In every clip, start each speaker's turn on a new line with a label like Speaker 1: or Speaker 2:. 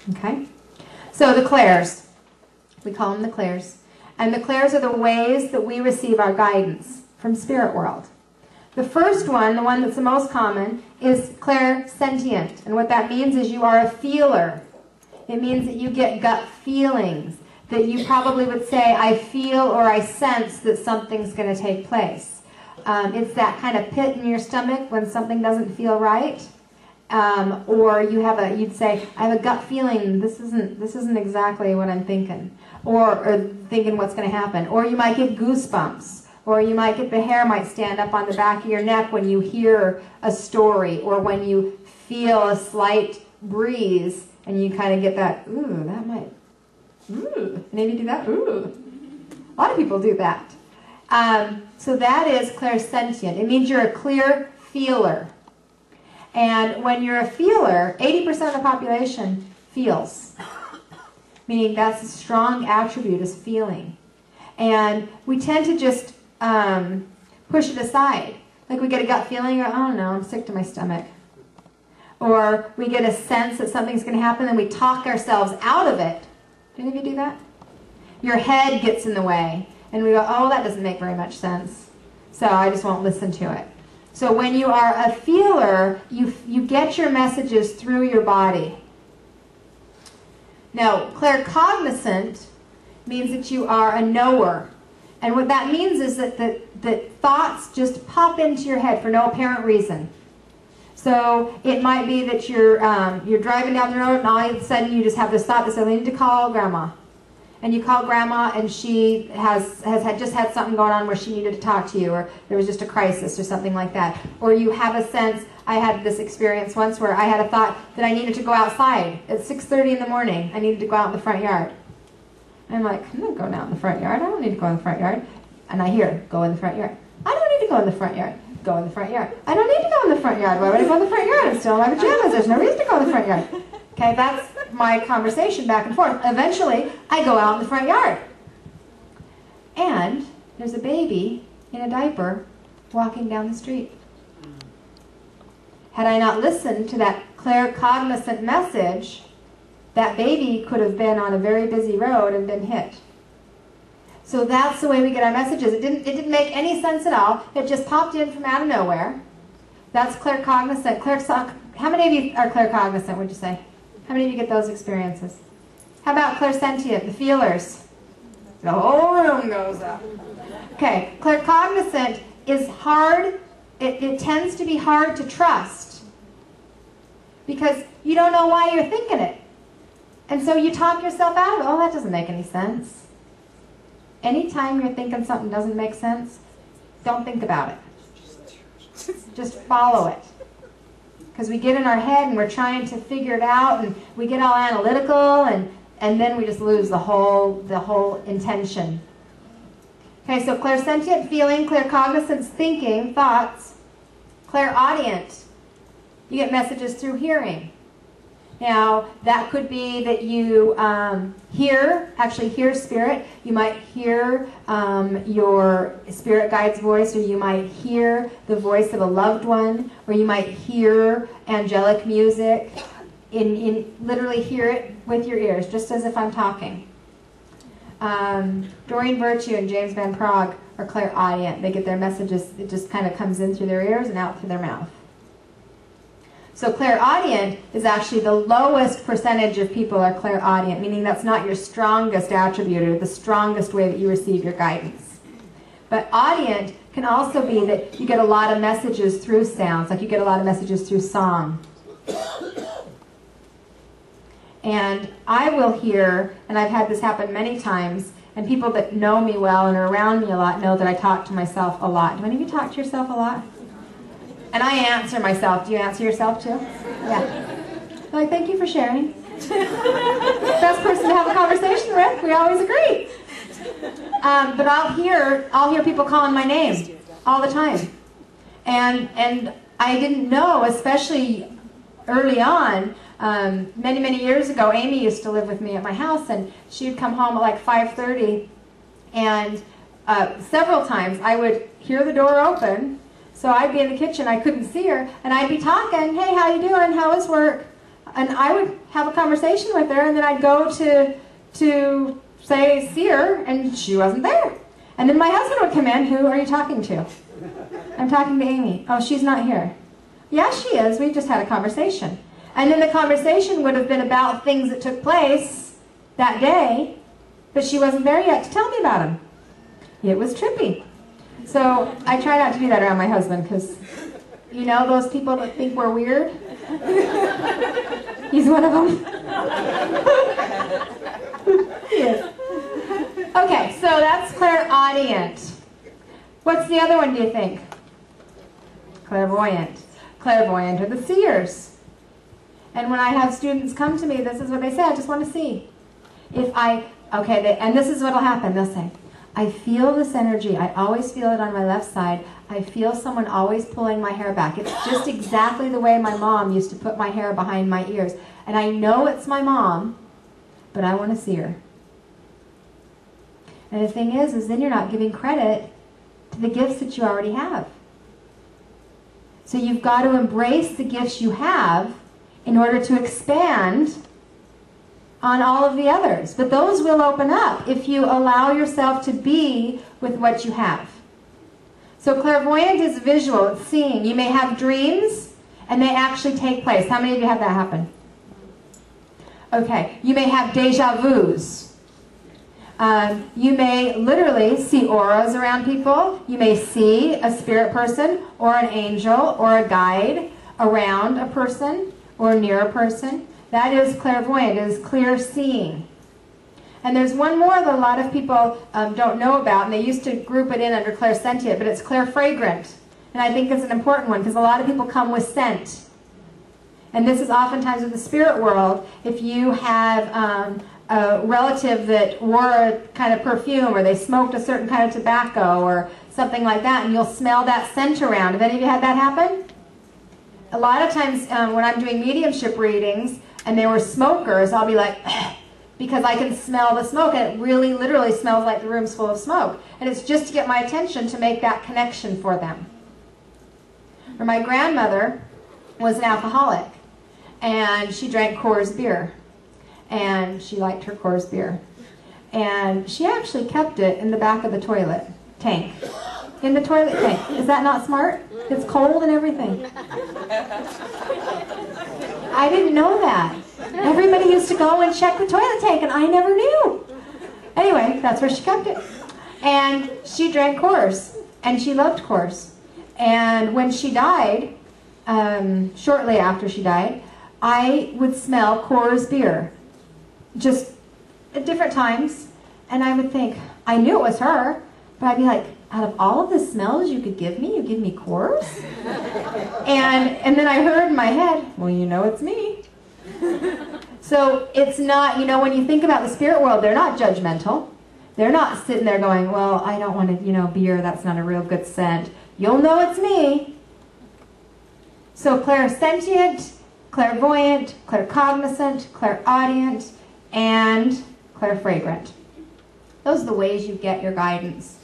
Speaker 1: Okay? So the clairs. We call them the clairs. And the clairs are the ways that we receive our guidance from spirit world. The first one, the one that's the most common, is clairsentient. And what that means is you are a feeler. It means that you get gut feelings. That you probably would say, I feel or I sense that something's going to take place. It's that kind of pit in your stomach when something doesn't feel right. Or you'd say, I have a gut feeling this isn't exactly what I'm thinking. Or thinking what's going to happen. Or you might get goosebumps. Or you might get the hair might stand up on the back of your neck when you hear a story. Or when you feel a slight breeze and you kind of get that, ooh, that might, ooh, maybe do that, ooh. A lot of people do that. So that is clairsentient. It means you're a clear feeler. And when you're a feeler, 80% of the population feels. Meaning that's a strong attribute, is feeling. And we tend to just push it aside. Like we get a gut feeling, or, oh no, I'm sick to my stomach. Or we get a sense that something's going to happen and we talk ourselves out of it. Do any of you do that? Your head gets in the way. And we go, oh, that doesn't make very much sense. So I just won't listen to it. So when you are a feeler, you get your messages through your body. Now, claircognizant means that you are a knower. And what that means is that thoughts just pop into your head for no apparent reason. So it might be that you're driving down the road and all of a sudden you just have this thought that says, I need to call Grandma. And you call Grandma and she has just had something going on where she needed to talk to you, or there was just a crisis or something like that. Or you have a sense, I had this experience once where I had a thought that I needed to go outside at 6:30 in the morning. I needed to go out in the front yard. And I'm like, I'm not going out in the front yard. I don't need to go in the front yard. And I hear, go in the front yard. I don't need to go in the front yard. Go in the front yard. I don't need to go in the front yard. Why would I go in the front yard? I'm still in my pajamas. There's no reason to go in the front yard. Okay, that's my conversation back and forth. Eventually, I go out in the front yard. And there's a baby in a diaper walking down the street. Had I not listened to that claircognizant message, that baby could have been on a very busy road and been hit. So that's the way we get our messages. It didn't make any sense at all. It just popped in from out of nowhere. That's claircognizant. How many of you are claircognizant, would you say? How many of you get those experiences? How about clairsentient, the feelers? The whole room goes up. Okay, claircognizant is hard. It tends to be hard to trust because you don't know why you're thinking it. And so you talk yourself out of it. Oh, that doesn't make any sense. Anytime you're thinking something doesn't make sense, don't think about it. Just follow it. Because we get in our head and we're trying to figure it out and we get all analytical and then we just lose the whole intention. Okay, so clairsentient feeling, claircognizance thinking, thoughts, clairaudient. You get messages through hearing. Now, that could be that you actually hear spirit. You might hear your spirit guide's voice, or you might hear the voice of a loved one, or you might hear angelic music. Literally hear it with your ears, just as if I'm talking. Doreen Virtue and James Van Praagh are clairaudient. They get their messages, it just kind of comes in through their ears and out through their mouth. So clairaudient is actually the lowest percentage of people are clairaudient, meaning that's not your strongest attribute or the strongest way that you receive your guidance. But audient can also be that you get a lot of messages through sounds, like you get a lot of messages through song. And I will hear, and I've had this happen many times, and people that know me well and are around me a lot know that I talk to myself a lot. Do any of you talk to yourself a lot? And I answer myself. Do you answer yourself too? Yeah. Like, thank you for sharing. Best person to have a conversation with. We always agree. But I'll hear people calling my name all the time. And I didn't know, especially early on, many years ago, Amy used to live with me at my house, and she'd come home at like 5:30, and several times I would hear the door open. So I'd be in the kitchen, I couldn't see her, and I'd be talking, hey, how you doing, how was work? And I would have a conversation with her, and then I'd go to say, see her, and she wasn't there. And then my husband would come in. Who are you talking to? I'm talking to Amy. Oh, she's not here. Yeah, she is. We just had a conversation. And then the conversation would have been about things that took place that day, but she wasn't there yet to tell me about them. It was trippy. So I try not to do that around my husband, because, you know, those people that think we're weird? He's one of them. He is. Okay, so that's clairaudient. What's the other one, do you think? Clairvoyant. Clairvoyant are the seers. And when I have students come to me, this is what they say: I just want to see. And this is what will happen. They'll say, I feel this energy. I always feel it on my left side. I feel someone always pulling my hair back. It's just exactly the way my mom used to put my hair behind my ears. And I know it's my mom, but I want to see her. And the thing is then you're not giving credit to the gifts that you already have. So you've got to embrace the gifts you have in order to expand on all of the others. But those will open up if you allow yourself to be with what you have. So clairvoyant is visual, it's seeing. You may have dreams, and they actually take place. How many of you have that happen? Okay, you may have deja vus. You may literally see auras around people. You may see a spirit person or an angel or a guide around a person or near a person. That is clairvoyant. It is clear seeing. And there's one more that a lot of people don't know about, and they used to group it in under clairsentient, but it's clairfragrant. And I think it's an important one, because a lot of people come with scent. And this is oftentimes in the spirit world. If you have a relative that wore a kind of perfume, or they smoked a certain kind of tobacco or something like that, and you'll smell that scent around. Have any of you had that happen? A lot of times when I'm doing mediumship readings and they were smokers, I'll be like, because I can smell the smoke, and it really literally smells like the room's full of smoke. And it's just to get my attention to make that connection for them. Or my grandmother was an alcoholic, and she drank Coors beer. And she liked her Coors beer. And she actually kept it in the back of the toilet tank. In the toilet tank. Is that not smart? It's cold and everything. I didn't know that. Everybody used to go and check the toilet tank, and I never knew. Anyway, that's where she kept it. And she drank Coors, and she loved Coors. And when she died, shortly after she died, I would smell Coors beer, just at different times, and I would think, I knew it was her, but I'd be like, out of all of the smells you could give me, you give me Coors? And then I heard in my head, well, you know it's me. So it's not, you know, when you think about the spirit world, they're not judgmental. They're not sitting there going, well, I don't want to, you know, beer, that's not a real good scent. You'll know it's me. So clairsentient, clairvoyant, claircognizant, clairaudient, and clairfragrant. Those are the ways you get your guidance.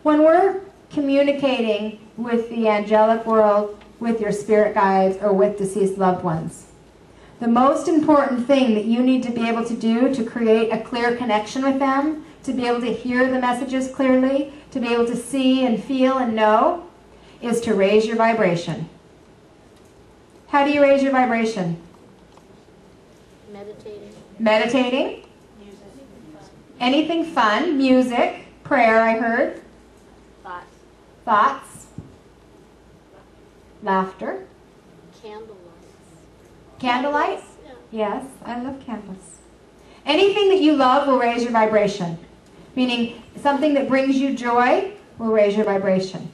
Speaker 1: When we're communicating with the angelic world, with your spirit guides, or with deceased loved ones, the most important thing that you need to be able to do to create a clear connection with them, to be able to hear the messages clearly, to be able to see and feel and know, is to raise your vibration. How do you raise your vibration?
Speaker 2: Meditating.
Speaker 1: Meditating.
Speaker 2: Music.
Speaker 1: Anything fun. Music. Prayer, I heard.
Speaker 2: Thoughts.
Speaker 1: Thoughts. Laughter.
Speaker 2: Candlelight.
Speaker 1: Candlelight?
Speaker 2: Yeah.
Speaker 1: Yes, I love candles. Anything that you love will raise your vibration. Meaning something that brings you joy will raise your vibration.